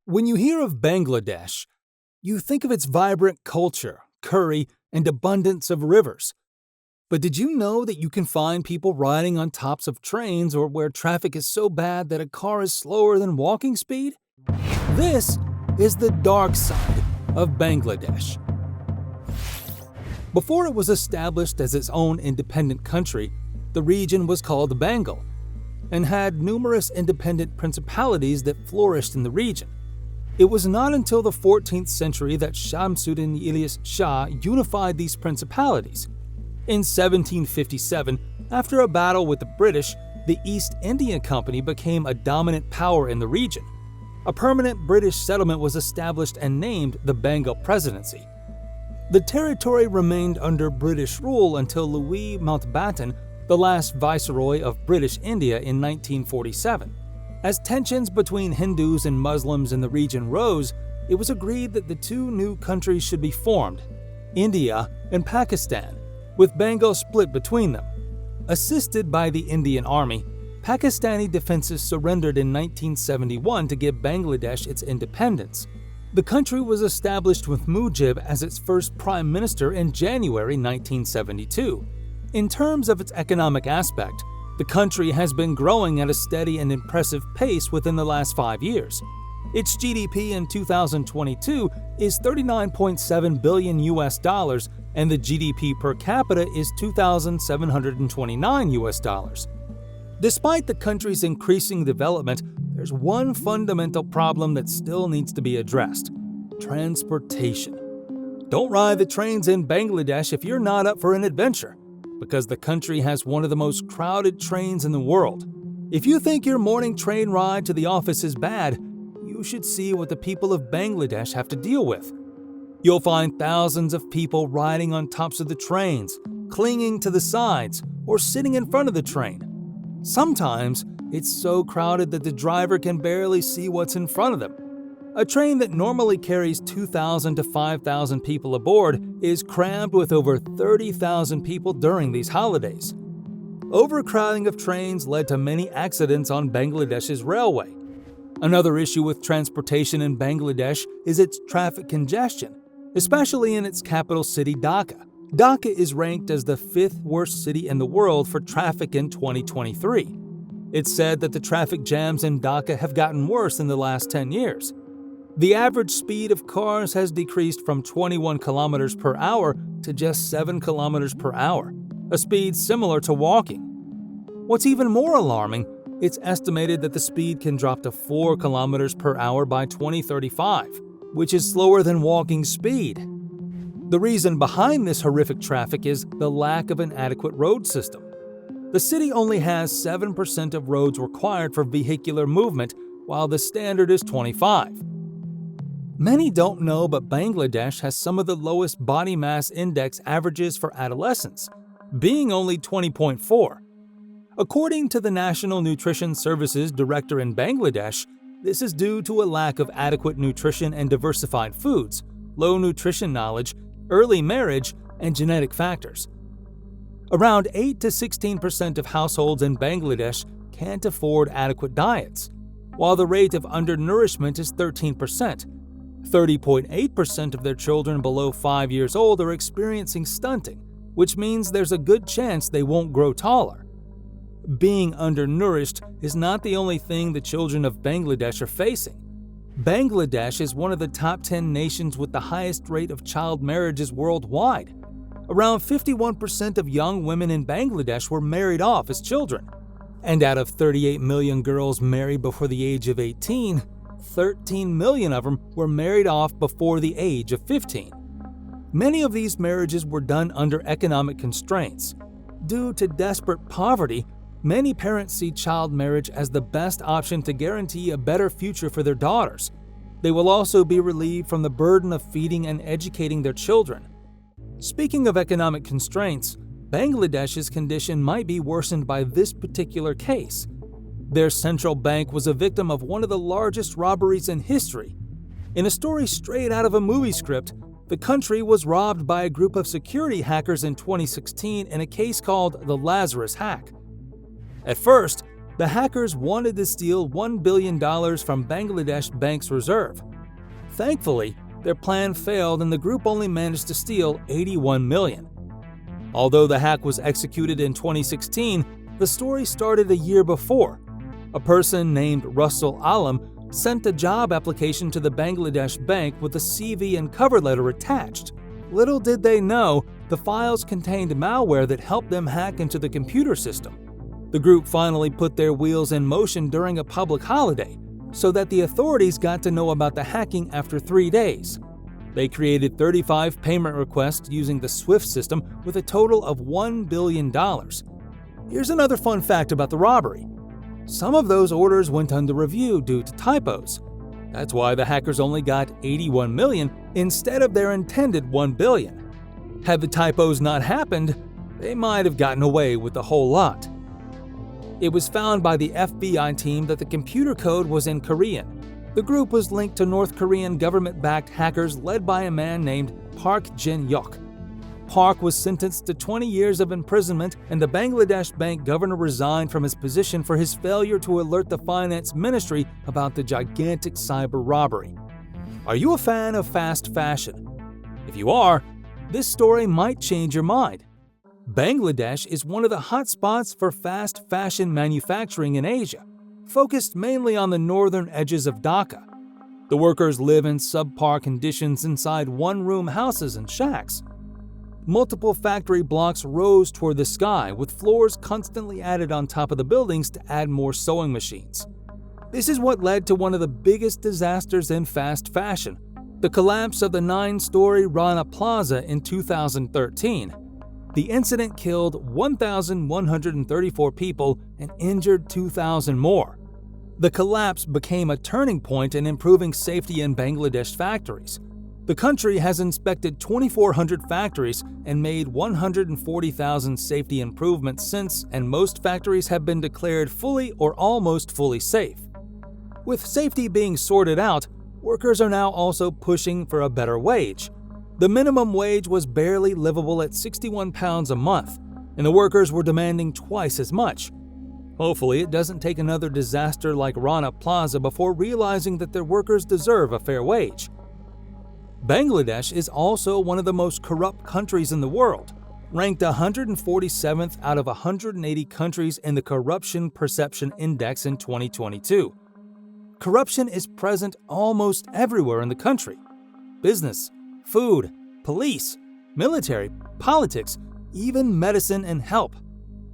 When you hear of Bangladesh, you think of its vibrant culture, curry, and abundance of rivers. But did you know that you can find people riding on tops of trains or where traffic is so bad that a car is slower than walking speed? This is the dark side of Bangladesh. Before it was established as its own independent country, the region was called Bengal and had numerous independent principalities that flourished in the region. It was not until the 14th century that Shamsuddin Ilyas Shah unified these principalities. In 1757, after a battle with the British, the East India Company became a dominant power in the region. A permanent British settlement was established and named the Bengal Presidency. The territory remained under British rule until Louis Mountbatten, the last viceroy of British India, in 1947. As tensions between Hindus and Muslims in the region rose, it was agreed that the two new countries should be formed, India and Pakistan, with Bengal split between them. Assisted by the Indian Army, Pakistani defenses surrendered in 1971 to give Bangladesh its independence. The country was established with Mujib as its first prime minister in January 1972. In terms of its economic aspect, the country has been growing at a steady and impressive pace within the last 5 years. Its GDP in 2022 is $39.7 billion and the GDP per capita is $2,729. Despite the country's increasing development, there's one fundamental problem that still needs to be addressed: transportation. Don't ride the trains in Bangladesh if you're not up for an adventure, because the country has one of the most crowded trains in the world. If you think your morning train ride to the office is bad, you should see what the people of Bangladesh have to deal with. You'll find thousands of people riding on tops of the trains, clinging to the sides, or sitting in front of the train. Sometimes, it's so crowded that the driver can barely see what's in front of them. A train that normally carries 2,000 to 5,000 people aboard is crammed with over 30,000 people during these holidays. Overcrowding of trains led to many accidents on Bangladesh's railway. Another issue with transportation in Bangladesh is its traffic congestion, especially in its capital city Dhaka. Dhaka is ranked as the 5th worst city in the world for traffic in 2023. It's said that the traffic jams in Dhaka have gotten worse in the last 10 years. The average speed of cars has decreased from 21 kilometers per hour to just 7 kilometers per hour, a speed similar to walking. What's even more alarming, it's estimated that the speed can drop to 4 kilometers per hour by 2035, which is slower than walking speed. The reason behind this horrific traffic is the lack of an adequate road system. The city only has 7% of roads required for vehicular movement, while the standard is 25%. Many don't know, but Bangladesh has some of the lowest body mass index averages for adolescents, being only 20.4. According to the National Nutrition Services Director in Bangladesh, this is due to a lack of adequate nutrition and diversified foods, low nutrition knowledge, early marriage, and genetic factors. Around 8 to 16% of households in Bangladesh can't afford adequate diets, while the rate of undernourishment is 13%. 30.8% of their children below 5 years old are experiencing stunting, which means there's a good chance they won't grow taller. Being undernourished is not the only thing the children of Bangladesh are facing. Bangladesh is one of the top 10 nations with the highest rate of child marriages worldwide. Around 51% of young women in Bangladesh were married off as children. And out of 38 million girls married before the age of 18, 13 million of them were married off before the age of 15. Many of these marriages were done under economic constraints. Due to desperate poverty, many parents see child marriage as the best option to guarantee a better future for their daughters. They will also be relieved from the burden of feeding and educating their children. Speaking of economic constraints, Bangladesh's condition might be worsened by this particular case. Their central bank was a victim of one of the largest robberies in history. In a story straight out of a movie script, the country was robbed by a group of security hackers in 2016 in a case called the Lazarus Hack. At first, The hackers wanted to steal $1 billion from Bangladesh Bank's reserve. Thankfully, their plan failed and the group only managed to steal $81 million. Although the hack was executed in 2016, the story started a year before. A person named Russell Alam sent a job application to the Bangladesh Bank with a CV and cover letter attached. Little did they know, the files contained malware that helped them hack into the computer system. The group finally put their wheels in motion during a public holiday, so that the authorities got to know about the hacking after 3 days. They created 35 payment requests using the SWIFT system with a total of $1 billion. Here's another fun fact about the robbery. Some of those orders went under review due to typos. That's why the hackers only got $81 million instead of their intended $1 billion. Had the typos not happened, they might have gotten away with the whole lot. It was found by the FBI team that the computer code was in Korean. The group was linked to North Korean government-backed hackers led by a man named Park Jin-hyuk. Park was sentenced to 20 years of imprisonment, and the Bangladesh Bank governor resigned from his position for his failure to alert the finance ministry about the gigantic cyber robbery. Are you a fan of fast fashion? If you are, this story might change your mind. Bangladesh is one of the hotspots for fast fashion manufacturing in Asia, focused mainly on the northern edges of Dhaka. The workers live in subpar conditions inside one-room houses and shacks. Multiple factory blocks rose toward the sky, with floors constantly added on top of the buildings to add more sewing machines. This is what led to one of the biggest disasters in fast fashion, the collapse of the 9-story Rana Plaza in 2013. The incident killed 1,134 people and injured 2,000 more. The collapse became a turning point in improving safety in Bangladesh factories. The country has inspected 2,400 factories and made 140,000 safety improvements since, and most factories have been declared fully or almost fully safe. With safety being sorted out, workers are now also pushing for a better wage. The minimum wage was barely livable at £61 a month, and the workers were demanding twice as much. Hopefully, it doesn't take another disaster like Rana Plaza before realizing that their workers deserve a fair wage. Bangladesh is also one of the most corrupt countries in the world, ranked 147th out of 180 countries in the Corruption Perception Index in 2022. Corruption is present almost everywhere in the country. Business, food, police, military, politics, even medicine and help.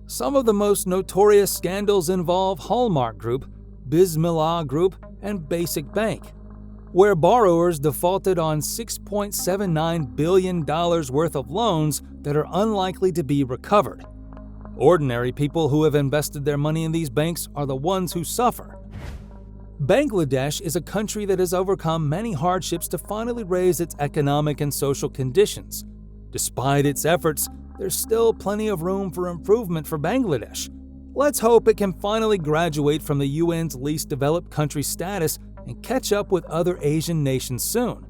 Some of the most notorious scandals involve Hallmark Group, Bismillah Group, and Basic Bank, where borrowers defaulted on $6.79 billion worth of loans that are unlikely to be recovered. Ordinary people who have invested their money in these banks are the ones who suffer. Bangladesh is a country that has overcome many hardships to finally raise its economic and social conditions. Despite its efforts, there's still plenty of room for improvement for Bangladesh. Let's hope it can finally graduate from the UN's least developed country status and catch up with other Asian nations soon.